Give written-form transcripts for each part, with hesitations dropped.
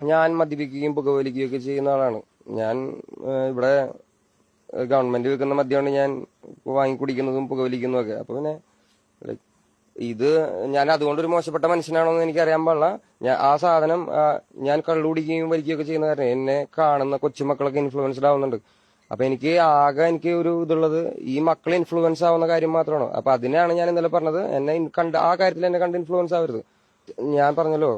ഞാൻ മദ്യപിക്കുകയും പുകവലിക്കുകയും ഒക്കെ ചെയ്യുന്ന ആളാണ്. ഞാൻ ഇവിടെ ഗവൺമെന്റ് വെക്കുന്ന മദ്യമാണ് ഞാൻ വാങ്ങിക്കുടിക്കുന്നതും പുകവലിക്കുന്നതും ഒക്കെ. അപ്പൊ പിന്നെ like, ഇത് ഞാൻ അതുകൊണ്ടൊരു മോശപ്പെട്ട മനുഷ്യനാണോ എന്ന് എനിക്ക് അറിയാൻ പാടില്ല. ആ സാധനം ഞാൻ കള്ളുകുടിക്കുകയും വലിക്കുകയൊക്കെ ചെയ്യുന്ന കാരണം എന്നെ കാണുന്ന കൊച്ചുമക്കളൊക്കെ ഇൻഫ്ലുവൻസ്ഡ് ആവുന്നുണ്ട്. അപ്പൊ എനിക്ക് ഒരു ഇതുള്ളത് ഈ മക്കളെ ഇൻഫ്ലുവൻസ് ആവുന്ന കാര്യം മാത്രമാണ്. അപ്പൊ അതിനാണ് ഞാൻ ഇന്നലെ പറഞ്ഞത്, എന്നെ കണ്ട് ആ കാര്യത്തിൽ എന്നെ കണ്ട് ഇൻഫ്ലുവൻസ് ആവരുത്. ഞാൻ പറഞ്ഞല്ലോ,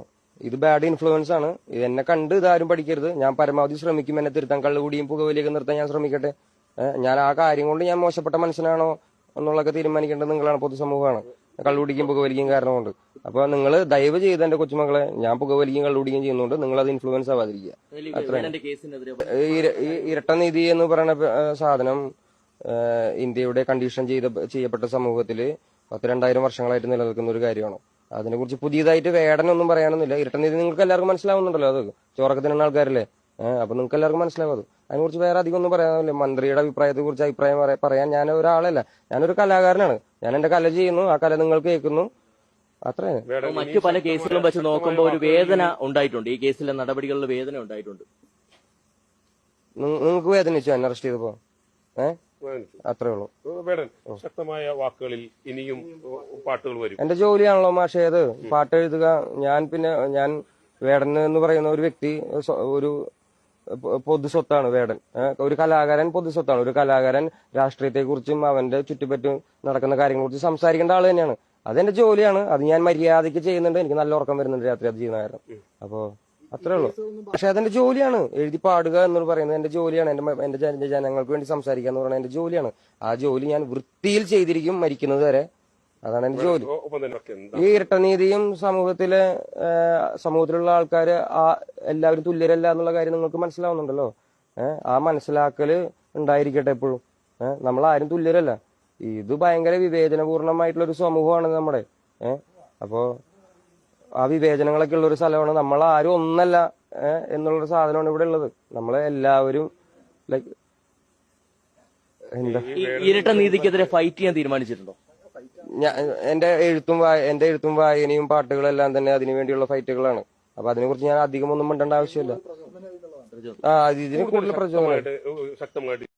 ഇത് ബാഡ് ഇൻഫ്ലുവൻസ് ആണ്. എന്നെ കണ്ട് ഇതാരും പഠിക്കരുത്. ഞാൻ പരമാവധി ശ്രമിക്കും എന്നെ തിരുത്താൻ. കള്ളുകൂടിയും പുകവലിയൊക്കെ നിർത്താൻ ഞാൻ ശ്രമിക്കട്ടെ. ഞാൻ ആ കാര്യം കൊണ്ട് ഞാൻ മോശപ്പെട്ട മനുഷ്യനാണോ എന്നുള്ളതൊക്കെ തീരുമാനിക്കേണ്ടത് നിങ്ങളാണ്, പൊതുസമൂഹമാണ്. കള്ളുകുടിക്കും പുകവലിക്കും കാരണം കൊണ്ട്. അപ്പൊ നിങ്ങൾ ദയവ് ചെയ്ത് എന്റെ കൊച്ചുമക്കളെ, ഞാൻ പുകവലിക്കും കള്ളുകുടിക്കും ചെയ്യുന്നുണ്ട്, നിങ്ങൾ അത് ഇൻഫ്ലുവൻസ് ആവാതിരിക്കുക. ഈ ഇരട്ട നീതി എന്ന് പറയുന്ന സാധനം ഇന്ത്യയുടെ കണ്ടീഷൻ ചെയ്യപ്പെട്ട സമൂഹത്തിൽ 2000 വർഷങ്ങളായിട്ട് നിലനിൽക്കുന്ന ഒരു കാര്യമാണ്. അതിനെക്കുറിച്ച് പുതിയതായിട്ട് വേടനൊന്നും പറയാനൊന്നുമില്ല. ഇരട്ടനീതി നിങ്ങൾക്ക് എല്ലാവർക്കും മനസ്സിലാവുന്നുണ്ടല്ലോ. അത് ചോറൊക്കെ തിന്നുന്ന ആൾക്കാരല്ലേ. അപ്പൊ നിങ്ങൾക്ക് എല്ലാവർക്കും മനസ്സിലാവും. അത് അതിനെക്കുറിച്ച് വേറെ അധികം ഒന്നും പറയാനില്ല. മന്ത്രിയുടെ അഭിപ്രായത്തെ കുറിച്ച് അഭിപ്രായം പറയാൻ ഞാൻ ഒരാളല്ല. ഞാനൊരു കലാകാരനാണ്. ഞാൻ എന്റെ കല ചെയ്യുന്നു, ആ കല നിങ്ങൾ കേൾക്കുന്നു, അത്രേ. മറ്റു പല കേസുകളും വെച്ച് നോക്കുമ്പോൾ ഒരു വേദന ഉണ്ടായിട്ടുണ്ട്. ഈ കേസിലെ നടപടികളിൽ വേദന ഉണ്ടായിട്ടുണ്ട്. നിങ്ങൾക്ക് വേദനിച്ചോ എന്നെ അറസ്റ്റ് ചെയ്തപ്പോ? അത്രേ ഉള്ളൂ. ശക്തമായ വാക്കുകളിൽ ഇനിയും പാട്ടുകൾ വരും. എന്റെ ജോലിയാണല്ലോ മാഷേ അത്, പാട്ട് എഴുതുക. ഞാൻ വേടൻ എന്ന് പറയുന്ന ഒരു വ്യക്തി ഒരു പൊതു സ്വത്താണ്. വേടൻ ഒരു കലാകാരൻ പൊതു സ്വത്താണ്. ഒരു കലാകാരൻ രാഷ്ട്രീയത്തെ കുറിച്ചും അവന്റെ ചുറ്റുപറ്റും നടക്കുന്ന കാര്യങ്ങളെ കുറിച്ച് സംസാരിക്കേണ്ട ആള് തന്നെയാണ്. അതെന്റെ ജോലിയാണ്. അത് ഞാൻ മര്യാദയ്ക്ക് ചെയ്യുന്നുണ്ട്. എനിക്ക് നല്ല ഉറക്കം വരുന്നുണ്ട് രാത്രി അത് ചെയ്യുന്ന കാരണം. അപ്പോ അത്രേ ഉള്ളൂ. പക്ഷെ അതെന്റെ ജോലിയാണ്. എഴുതി പാടുക എന്ന് പറയുന്നത് എന്റെ ജോലിയാണ്. എന്റെ ജനങ്ങൾക്ക് വേണ്ടി സംസാരിക്കുക എന്ന് പറയുന്നത് എന്റെ ജോലിയാണ്. ആ ജോലി ഞാൻ വൃത്തിയിൽ ചെയ്തിരിക്കും മരിക്കുന്നത് വരെ. അതാണ് എന്റെ ജോലി. ഈ ഇരട്ടനീതിയും സമൂഹത്തിലുള്ള ആൾക്കാര് എല്ലാവരും തുല്യരല്ല എന്നുള്ള കാര്യം നിങ്ങൾക്ക് മനസ്സിലാവുന്നുണ്ടല്ലോ. ആ മനസ്സിലാക്കല് ഉണ്ടായിരിക്കട്ടെ എപ്പോഴും. നമ്മളാരും തുല്യരല്ല. ഇത് ഭയങ്കര വിവേചനപൂർണമായിട്ടുള്ള ഒരു സമൂഹമാണ് നമ്മുടെ. അപ്പോ ആ വിവേചനങ്ങളൊക്കെ ഉള്ള ഒരു സ്ഥലമാണ്. നമ്മളാരും ഒന്നല്ല എന്നുള്ളൊരു സാധനമാണ് ഇവിടെ ഉള്ളത്. നമ്മളെ എല്ലാവരും ലൈക്ക് എന്താ ഇരട്ട നീതിക്കെതിരെ ഫൈറ്റ് ചെയ്യാൻ തീരുമാനിച്ചിട്ടുണ്ടോ? എന്റെ എഴുത്തും വായനയും പാട്ടുകളെല്ലാം തന്നെ അതിനുവേണ്ടിയുള്ള ഫൈറ്റുകളാണ്. അപ്പൊ അതിനെക്കുറിച്ച് ഞാൻ അധികം ഒന്നും മിണ്ടേണ്ട ആവശ്യമില്ല. ഇതിന് കൂടുതൽ പ്രചോദനം